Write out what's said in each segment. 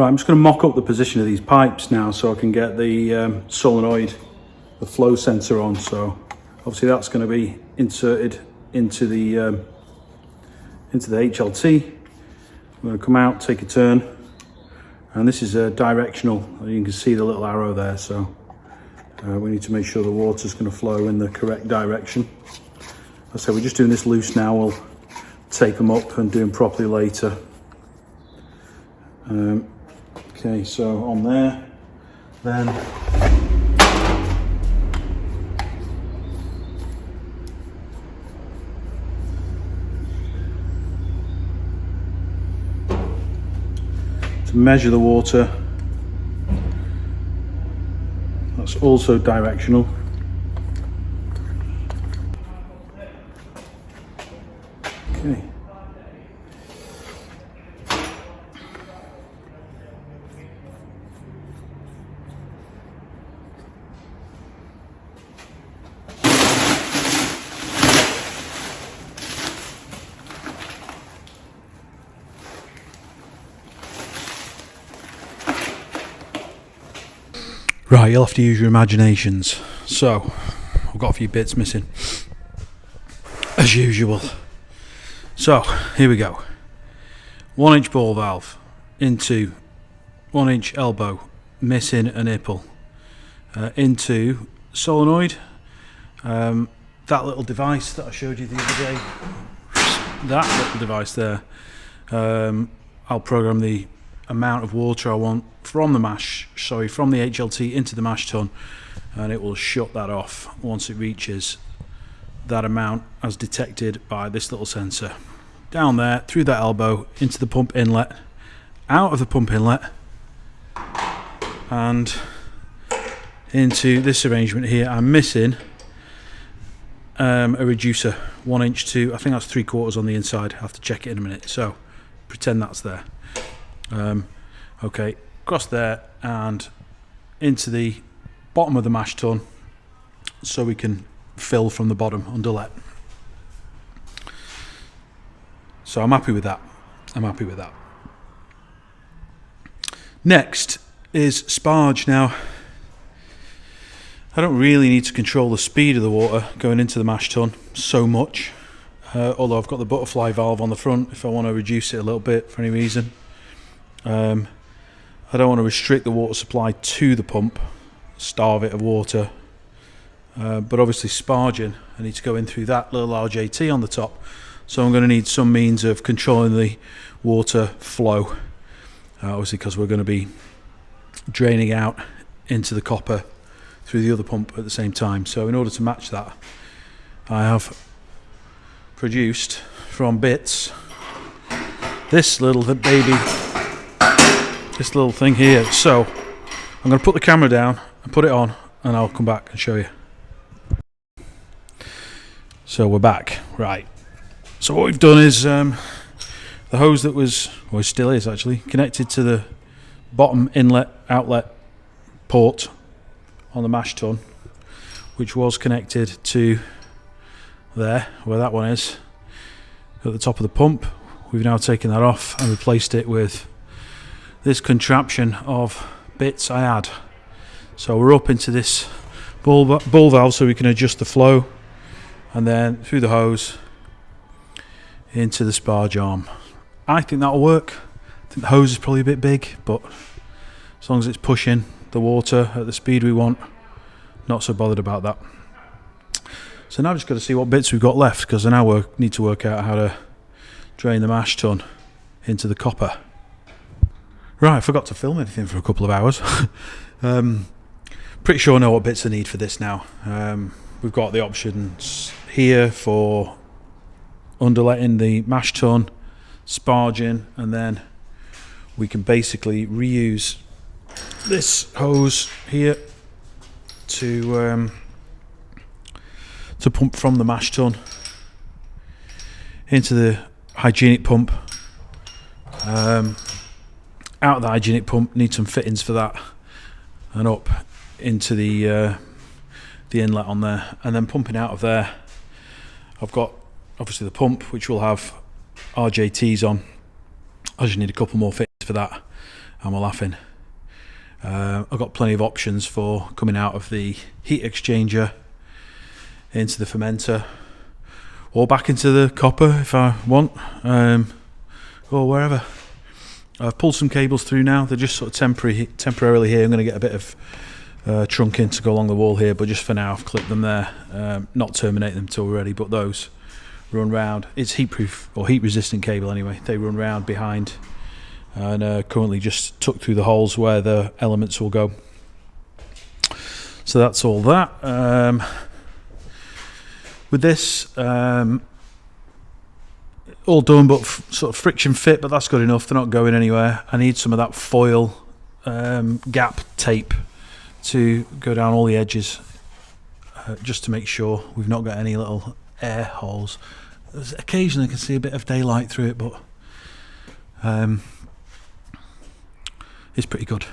Right, I'm just going to mock up the position of these pipes now so I can get the solenoid, the flow sensor on. So obviously that's going to be inserted into the HLT. I'm going to come out, take a turn, and this is directional. You can see the little arrow there, so we need to make sure the water's going to flow in the correct direction. As I said, we're just doing this loose now. We'll tape them up and do them properly later. Okay, so on there, then to measure the water, that's also directional. Okay. Right, you'll have to use your imaginations. So, I've got a few bits missing, as usual. So, here we go. 1 inch ball valve into 1 inch elbow, missing a nipple, into solenoid, that little device that I showed you the other day, that little device there, I'll program the amount of water I want from the HLT into the mash tun, and it will shut that off once it reaches that amount as detected by this little sensor. Down there, through that elbow, into the pump inlet, out of the pump inlet, and into this arrangement here. I'm missing a reducer, 1 inch to, I think that's 3/4 on the inside. I'll have to check it in a minute, so pretend that's there. Okay, across there and into the bottom of the mash tun so we can fill from the bottom underlet. So I'm happy with that. Next is sparge. Now, I don't really need to control the speed of the water going into the mash tun so much, although I've got the butterfly valve on the front if I want to reduce it a little bit for any reason. I don't want to restrict the water supply to the pump, starve it of water, but obviously sparging, I need to go in through that little RJT on the top, so I'm going to need some means of controlling the water flow, obviously because we're going to be draining out into the copper through the other pump at the same time. So in order to match that, I have produced from bits this little thing here. So I'm going to put the camera down and put it on, and I'll come back and show you. So we're back. Right, so what we've done is the hose that was, well, it still is actually, connected to the bottom inlet outlet port on the mash tun, which was connected to there, where that one is, at the top of the pump. We've now taken that off and replaced it with this contraption of bits I had. So we're up into this ball valve so we can adjust the flow, and then through the hose into the sparge arm. I think that'll work. I think the hose is probably a bit big, but as long as it's pushing the water at the speed we want, not so bothered about that. So now I've just got to see what bits we've got left, because I now need to work out how to drain the mash tun into the copper. Right, I forgot to film anything for a couple of hours. Pretty sure I know what bits I need for this now. We've got the options here for underletting the mash tun, sparging, and then we can basically reuse this hose here to pump from the mash tun into the hygienic pump. Out of the hygienic pump, need some fittings for that, and up into the inlet on there, and then pumping out of there. I've got obviously the pump, which will have RJTs on. I just need a couple more fittings for that, and we're laughing. I've got plenty of options for coming out of the heat exchanger into the fermenter, or back into the copper if I want, or wherever. I've pulled some cables through now. They're just sort of temporarily here. I'm going to get a bit of trunking to go along the wall here, but just for now I've clipped them there, not terminate them till we're ready, but those run round. It's heat proof or heat resistant cable anyway. They run round behind and currently just tucked through the holes where the elements will go. So that's all that. With this all done, but sort of friction fit, but that's good enough. They're not going anywhere. I need some of that foil gap tape to go down all the edges, just to make sure we've not got any little air holes. Occasionally I can see a bit of daylight through it, but it's pretty good.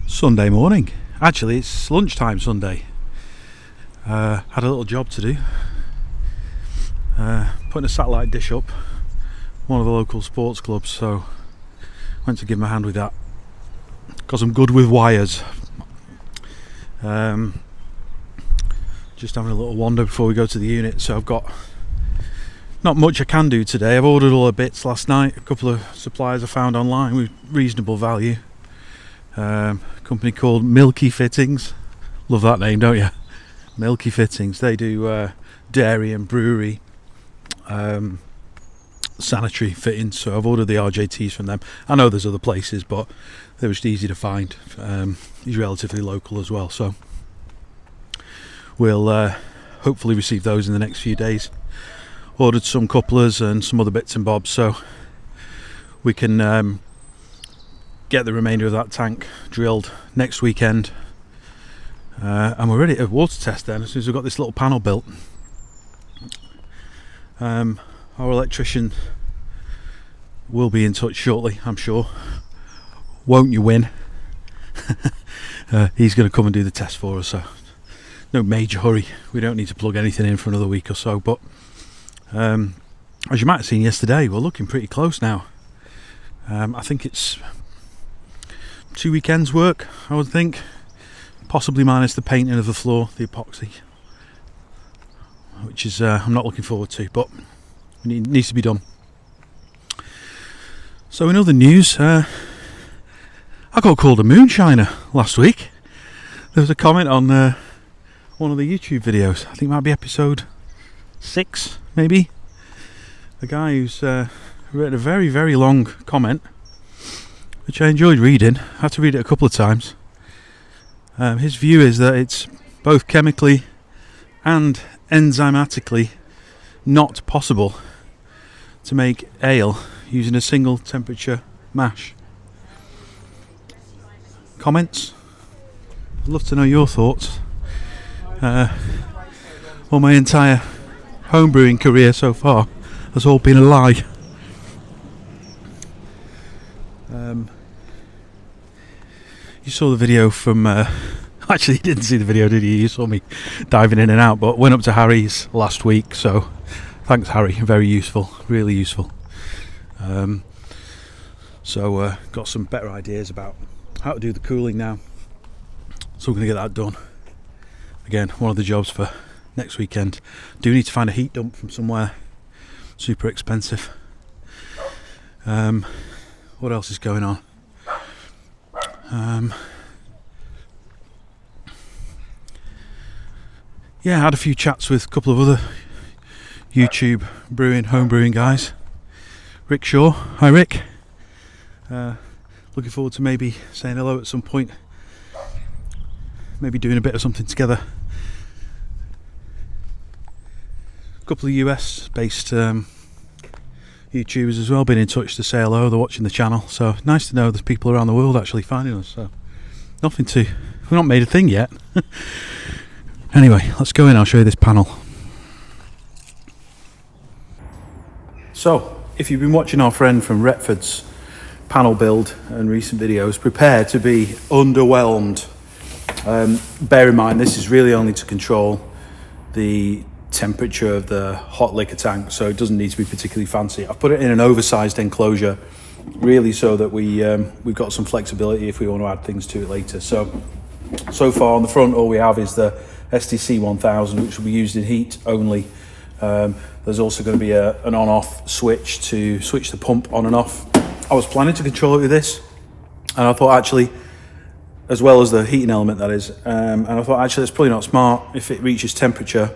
Sunday morning. Actually, it's lunchtime Sunday. Had a little job to do. Putting a satellite dish up, one of the local sports clubs, so went to give him a hand with that because I'm good with wires. Just having a little wander before we go to the unit, so I've got not much I can do today. I've ordered all the bits last night, a couple of suppliers I found online with reasonable value. A company called Milky Fittings, love that name, don't you? Milky Fittings. They do dairy and brewery sanitary fittings, so I've ordered the RJTs from them. I know there's other places, but they were just easy to find. He's relatively local as well, so we'll hopefully receive those in the next few days. Ordered some couplers and some other bits and bobs, so we can get the remainder of that tank drilled next weekend, and we're ready to water test then as soon as we've got this little panel built. Our electrician will be in touch shortly, I'm sure. Won't you win? He's going to come and do the test for us, so no major hurry. We don't need to plug anything in for another week or so, but as you might have seen yesterday, we're looking pretty close now. I think it's 2 weekends work, I would think, possibly minus the painting of the floor, the epoxy, which is I'm not looking forward to, but it needs to be done. So in other news, I got called a moonshiner last week. There was a comment on one of the YouTube videos, I think it might be episode 6 maybe, a guy who's written a very, very long comment, which I enjoyed reading. I had to read it a couple of times. His view is that it's both chemically and enzymatically not possible to make ale using a single temperature mash. Comments? I'd love to know your thoughts. Well, my entire homebrewing career so far has all been a lie. You saw the video from actually you didn't see the video, did you? You saw me diving in and out, but went up to Harry's last week, so thanks Harry, very useful, really useful. So got some better ideas about how to do the cooling now, so we're going to get that done. Again, one of the jobs for next weekend. Do need to find a heat dump from somewhere. Super expensive. What else is going on? Yeah, I had a few chats with a couple of other YouTube brewing, home brewing guys. Rick Shaw, hi Rick. Looking forward to maybe saying hello at some point. Maybe doing a bit of something together. A couple of US based YouTubers as well been in touch to say hello. They're watching the channel, so nice to know there's people around the world actually finding us. So we've not made a thing yet. Anyway, let's go in. I'll show you this panel. So if you've been watching our friend from Retford's panel build and recent videos, prepare to be underwhelmed. Bear in mind, this is really only to control the temperature of the hot liquor tank, so it doesn't need to be particularly fancy. I've put it in an oversized enclosure really so that we've got some flexibility if we want to add things to it later. So far on the front, all we have is the STC 1000, which will be used in heat only. There's also going to be an on-off switch to switch the pump on and off. I was planning to control it with this, and I thought actually, as well as the heating element that is, and I thought actually it's probably not smart if it reaches temperature,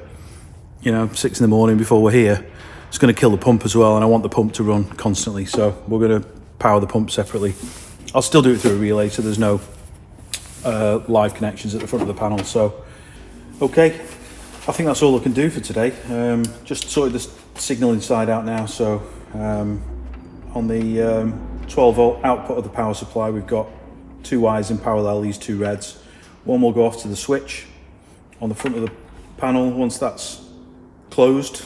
6 in the morning before we're here. It's going to kill the pump as well, and I want the pump to run constantly, so we're going to power the pump separately. I'll still do it through a relay, so there's no live connections at the front of the panel. So okay, I think that's all I can do for today. Just sorted the signal inside out now. So on the 12 volt output of the power supply, we've got 2 wires in parallel, these 2 reds. One will go off to the switch on the front of the panel once that's closed.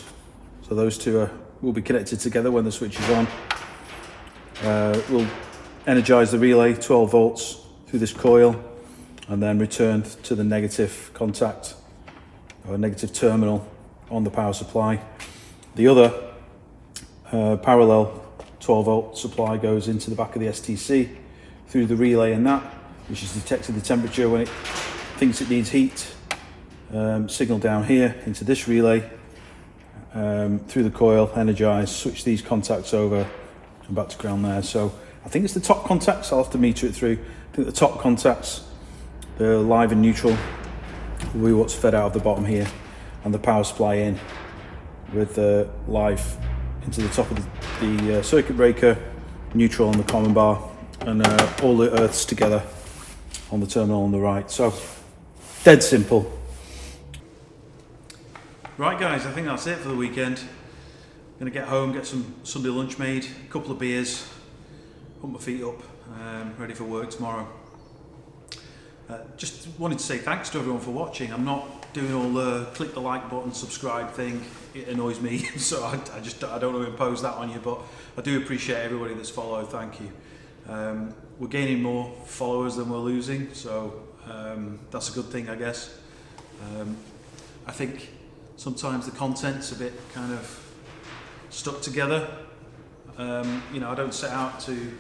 So those 2 will be connected together when the switch is on. We'll energize the relay 12 volts through this coil, and then return to the negative contact or negative terminal on the power supply. The other parallel 12 volt supply goes into the back of the STC through the relay, and that, which is detecting the temperature when it thinks it needs heat. Signal down here into this relay, through the coil, energize, switch these contacts over and back to ground there. So I think it's the top contacts, I'll have to meter it through. I think the top contacts, the live and neutral, will be what's fed out of the bottom here, and the power supply in with the live into the top of the circuit breaker, neutral on the common bar, and all the earths together on the terminal on the right. So dead simple. Right guys, I think that's it for the weekend. I'm gonna get home, get some Sunday lunch made, a couple of beers, put my feet up, ready for work tomorrow. Just wanted to say thanks to everyone for watching. I'm not doing all the click the like button, subscribe thing. It annoys me, so I don't want to impose that on you, but I do appreciate everybody that's followed. Thank you. We're gaining more followers than we're losing, so that's a good thing, I guess. I think sometimes the content's a bit kind of stuck together. I don't set out to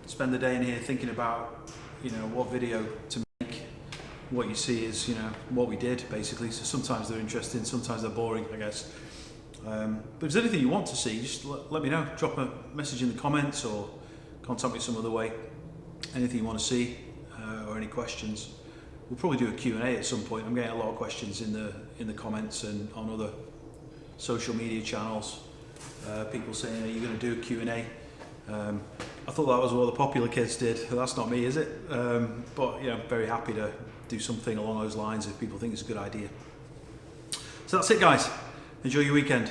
spend the day in here thinking about what video to make. What you see is what we did basically. So sometimes they're interesting, sometimes they're boring, I guess. But if there's anything you want to see, just let me know. Drop a message in the comments or contact me some other way. Anything you want to see or any questions. We'll probably do a Q&A at some point. I'm getting a lot of questions in the comments and on other social media channels. People saying, are you going to do a Q&A? I thought that was what the popular kids did. That's not me, is it? But very happy to do something along those lines if people think it's a good idea. So that's it guys. Enjoy your weekend.